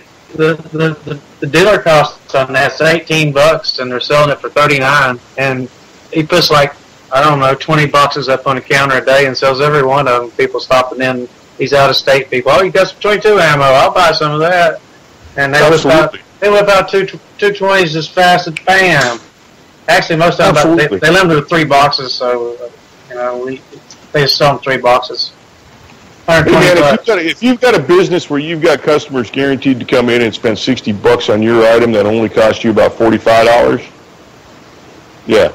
dealer cost on that's $18, and they're selling it for $39. And he puts like, I don't know, 20 boxes up on the counter a day and sells every one of them. People stopping in. These out-of-state people. Oh, you got some 22 ammo. I'll buy some of that. And they whip out 220s as fast as bam. Actually, most of them they limit it to 3 boxes, so they just sell them 3 boxes. Hey man, if you've got a business where you've got customers guaranteed to come in and spend $60 on your item that only cost you about $45, you're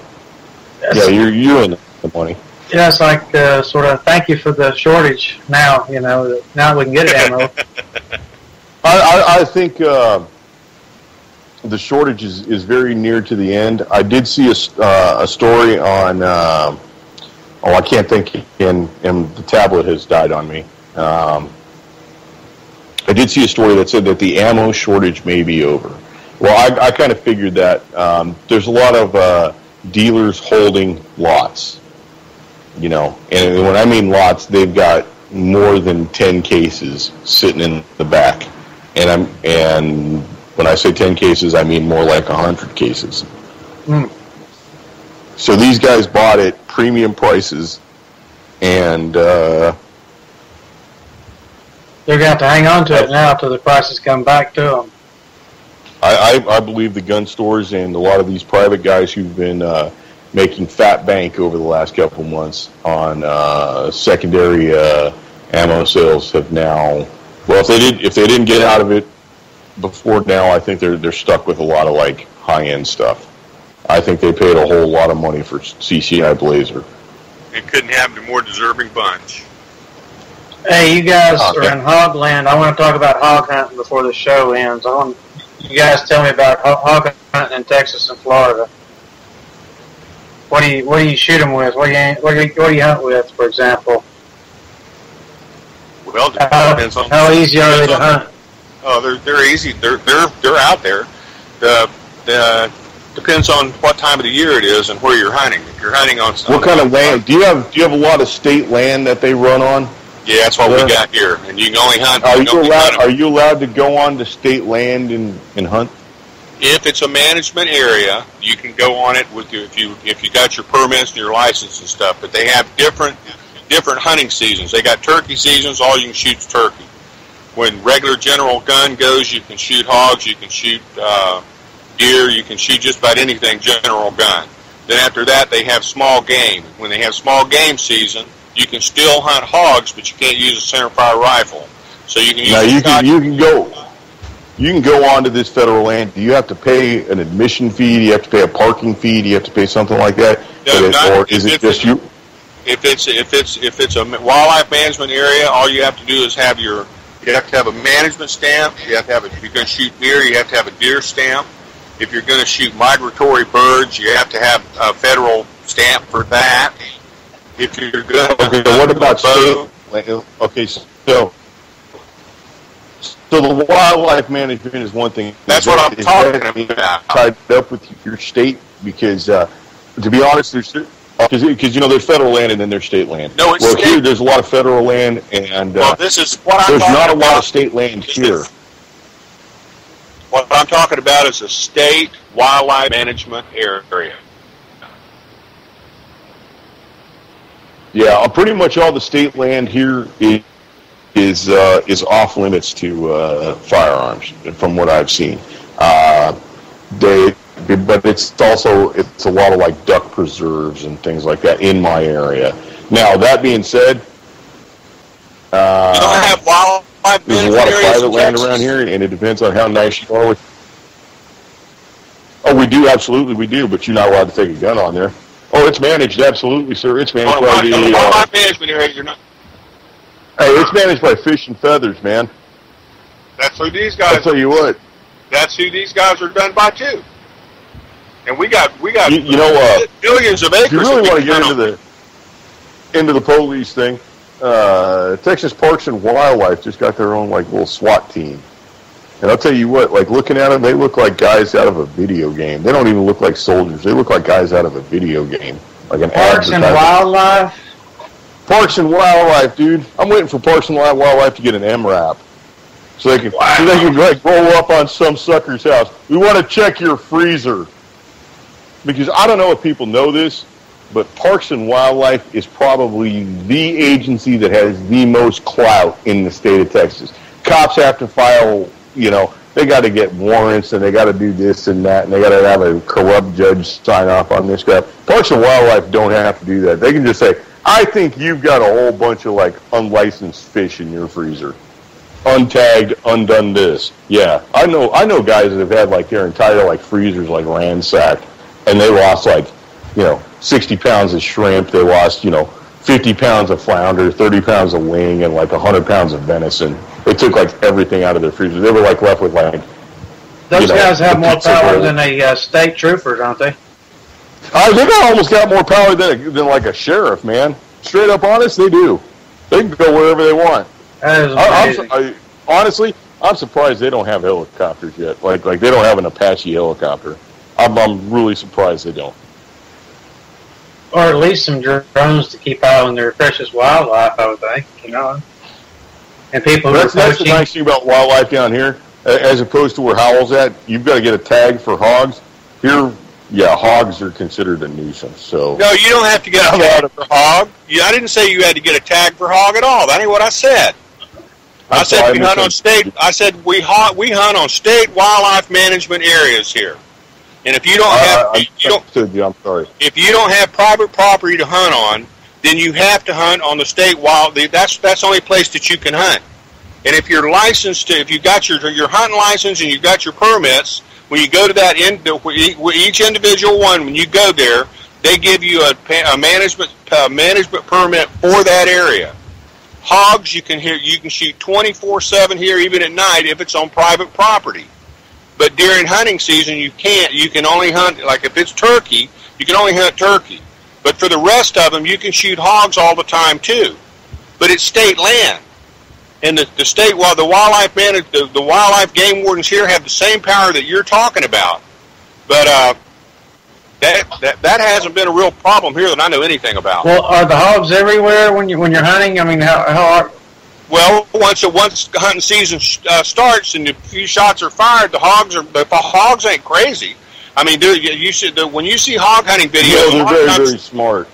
in the money. Yeah, it's like sort of thank you for the shortage. Now now we can get ammo. I think the shortage is very near to the end. I did see a story on. I can't think, and the tablet has died on me. I did see a story that said that the ammo shortage may be over. Well, I kind of figured that. There's a lot of dealers holding lots, and when I mean lots, they've got more than 10 cases sitting in the back. And when I say 10 cases, I mean more like 100 cases. Mm. So these guys bought it premium prices, and they're going to have to hang on to it now till the prices come back to them. I believe the gun stores and a lot of these private guys who've been making fat bank over the last couple months on secondary ammo sales have now. Well, if they didn't get out of it before now, I think they're stuck with a lot of like high end stuff. I think they paid a whole lot of money for CCI Blazer. It couldn't have a more deserving bunch. Hey, you guys are in hog land. I want to talk about hog hunting before the show ends. I want you guys tell me about hog hunting in Texas and Florida. What do you shoot them with? What do you hunt with, for example? Well, it depends on how easy are they to hunt. Oh, they're easy. They're out there. Depends on what time of the year it is and where you're hunting. If you're hunting on what kind of land? Do you have a lot of state land that they run on? Yeah, that's what we got here, and you can only hunt. Are you allowed to go on to state land and hunt? If it's a management area, you can go on it with if you got your permits and your license and stuff. But they have different hunting seasons. They got turkey seasons. All you can shoot is turkey. When regular general gun goes, you can shoot hogs. You can shoot deer. You can shoot just about anything general gun. Then after that, they have small game. When they have small game season, you can still hunt hogs, but you can't use a centerfire rifle. So you can use. Now you can go onto this federal land. Do you have to pay an admission fee? Do you have to pay a parking fee? Do you have to pay something like that? No, or is it just you? If it's a wildlife management area, all you have to do is you have to have a management stamp. You have to have if you're going to shoot deer, you have to have a deer stamp. If you're going to shoot migratory birds, you have to have a federal stamp for that. If you're going to what about state? Okay, so the wildlife management is one thing. That's what I'm talking about. Tied up with your state because, to be honest, there's federal land and then there's state land. No, it's state. Here there's a lot of federal land and this is what there's not a lot of state land here. What I'm talking about is a state wildlife management area. Yeah, pretty much all the state land here is off limits to firearms, from what I've seen. But it's a lot of like duck preserves and things like that in my area. Now that being said, you don't have wildlife there's a lot of private land around here, and it depends on how nice you are with. Oh, we do, absolutely, we do, but you're not allowed to take a gun on there. Oh, it's managed, absolutely, sir. It's managed by the wildlife management area. You're not. Hey, it's managed by Fish and Feathers, man. That's who these guys. I'll tell you what. That's who these guys are done by too. And we got billions of acres. If you really want to get into the police thing, Texas Parks and Wildlife just got their own like little SWAT team. And I'll tell you what, like looking at them, they look like guys out of a video game. They don't even look like soldiers. They look like guys out of a video game, like an Parks and Wildlife. Parks and Wildlife, dude. I'm waiting for Parks and Wildlife to get an MRAP, so they can like roll up on some sucker's house. We want to check your freezer, because I don't know if people know this, but Parks and Wildlife is probably the agency that has the most clout in the state of Texas. Cops have to file. They got to get warrants, and they got to do this and that, and they got to have a corrupt judge sign off on this crap. Parks and Wildlife don't have to do that. They can just say, I think you've got a whole bunch of, like, unlicensed fish in your freezer. Untagged, undone this. Yeah, I know guys that have had, like, their entire, like, freezers, like, ransacked, and they lost, like, 60 pounds of shrimp. They lost, 50 pounds of flounder, 30 pounds of wing, and, like, 100 pounds of venison. They took like everything out of their freezer. They were like left with like. Those guys have more power than a state trooper, don't they? They almost got more power than like a sheriff, man. Straight up honest, they do. They can go wherever they want. That is amazing. Honestly, I'm surprised they don't have helicopters yet. Like they don't have an Apache helicopter. I'm really surprised they don't. Or at least some drones to keep eye on their precious wildlife, I would think. And people that's the nice thing about wildlife down here, as opposed to where Howell's at. You've got to get a tag for hogs. Here, hogs are considered a nuisance. So no, you don't have to get a tag for hog. I didn't say you had to get a tag for hog at all. That ain't what I said. I said we hunt on state. I said we hunt on state wildlife management areas here. And if you don't I'm sorry. If you don't have private property to hunt on, then you have to hunt on the state wild. That's the only place that you can hunt. And if you're licensed if you got your hunting license and you got your permits, when you go to that each individual one, when you go there, they give you a management permit for that area. Hogs, you can shoot 24/7 here, even at night, if it's on private property. But during hunting season, you can't. You can only hunt, like if it's turkey, you can only hunt turkey. But for the rest of them, you can shoot hogs all the time too. But it's state land, and the state, while the wildlife game wardens here have the same power that you're talking about. But that hasn't been a real problem here that I know anything about. Well, are the hogs everywhere when you're hunting? I mean, how Well, once hunting season starts and a few shots are fired, the hogs ain't crazy. I mean, dude, when you see hog hunting videos, they're very, very smart.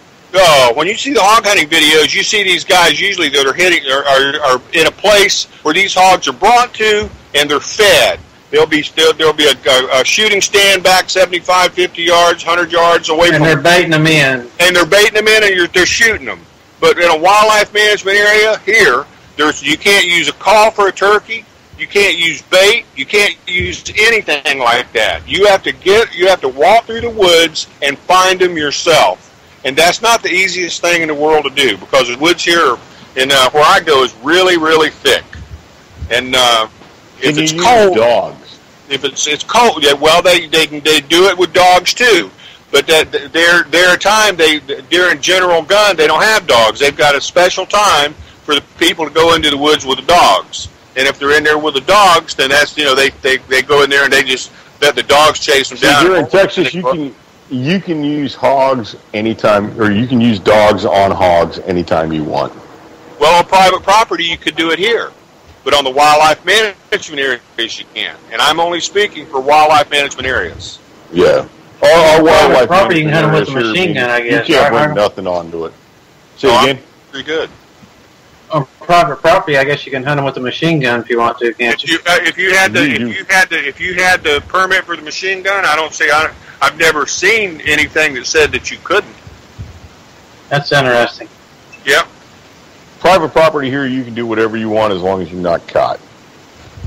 When you see the hog hunting videos, you see these guys usually that are in a place where these hogs are brought to and they're fed. There'll be a shooting stand back 75, 50 yards, 100 yards away from them. And they're baiting them in. And they're shooting them. But in a wildlife management area here, you can't use a call for a turkey. You can't use bait. You can't use anything like that. You have to walk through the woods and find them yourself. And that's not the easiest thing in the world to do, because the woods here and where I go is really, really thick. And if it's cold, dogs. If it's cold, yeah, well, they do it with dogs too. But their time, during general gun, they don't have dogs. They've got a special time for the people to go into the woods with the dogs. And if they're in there with the dogs, then that's, they go in there and they just let the dogs chase them down. Here in Texas, you can use hogs anytime, or you can use dogs on hogs anytime you want. Well, on private property, you could do it here. But on the wildlife management areas, you can't. And I'm only speaking for wildlife management areas. Yeah. Our wildlife property, you can hunt them with a machine gun, I guess. You can't bring nothing onto it. Say it again? Pretty good. On private property, I guess you can hunt them with a machine gun if you want to, can't you? If you had the permit for the machine gun, I've never seen anything that said that you couldn't. That's interesting. Yep. Private property here, you can do whatever you want as long as you're not caught.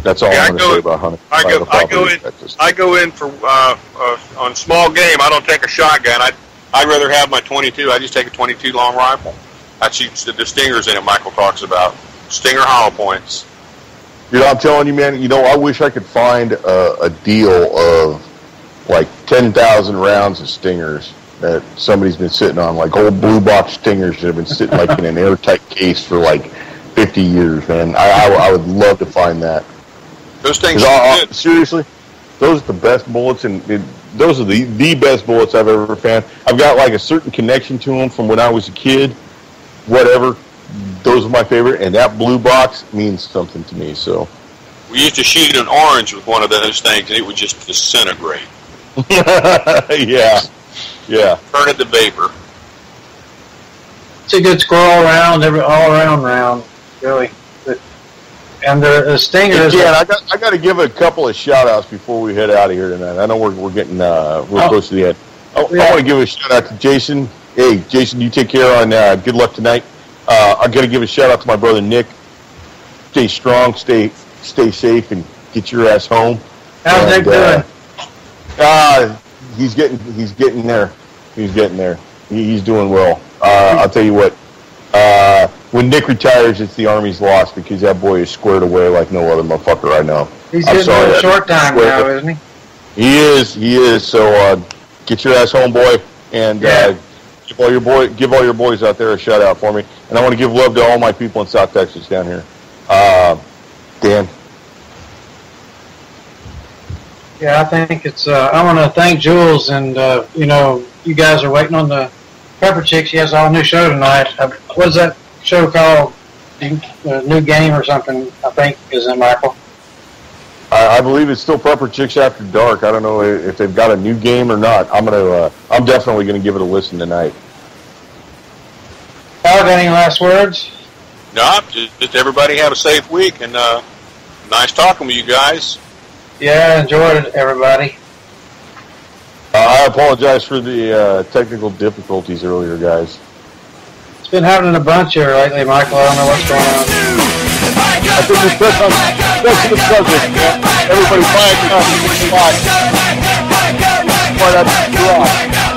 That's all I'm going to say about hunting. I go in for on small game. I don't take a shotgun. I'd rather have my 22. I just take a 22 long rifle. I shoot the stingers in it. Michael talks about stinger hollow points. I'm telling you, man. I wish I could find a deal of like 10,000 rounds of stingers that somebody's been sitting on, like old blue box stingers that have been sitting like in an airtight case for like 50 years, man. I would love to find that. Those things seriously, those are the best bullets, and those are the best bullets I've ever found. I've got like a certain connection to them from when I was a kid, whatever. Those are my favorite, and that blue box means something to me. So we used to shoot an orange with one of those things, and it would just disintegrate. Yeah. Turn it to vapor. It's a good squirrel round, all around round, really. And the stinger is... Yeah, I got to give a couple of shout-outs before we head out of here tonight. I know we're getting close to the end. I want to give a shout-out to Jason. Hey, Jason, you take care on good luck tonight. I got to give a shout-out to my brother Nick. Stay strong, stay safe, and get your ass home. How's Nick doing? He's getting there. He's getting there. He's doing well. I'll tell you what. When Nick retires, it's the Army's loss, because that boy is squared away like no other motherfucker I know. He's getting a short time now, isn't he? He is. So get your ass home, boy, and give all your boys out there a shout out for me. And I want to give love to all my people in South Texas down here. Dan. Yeah, I think it's. I want to thank Jules, and you guys are waiting on the Pepper Chick. She has a whole new show tonight. What's that show called? New Game or something, I think, is in Michael. I believe it's still Pepper Chicks After Dark. I don't know if they've got a new game or not. I'm definitely gonna give it a listen tonight. Paul, got any last words? No, just everybody have a safe week, and nice talking with you guys. Yeah, enjoyed it, everybody. I apologize for the technical difficulties earlier, guys. It's been happening a bunch here lately, Michael. I don't know what's going on. I think it's best to the subject, man. Everybody find out. Spot. Spot up.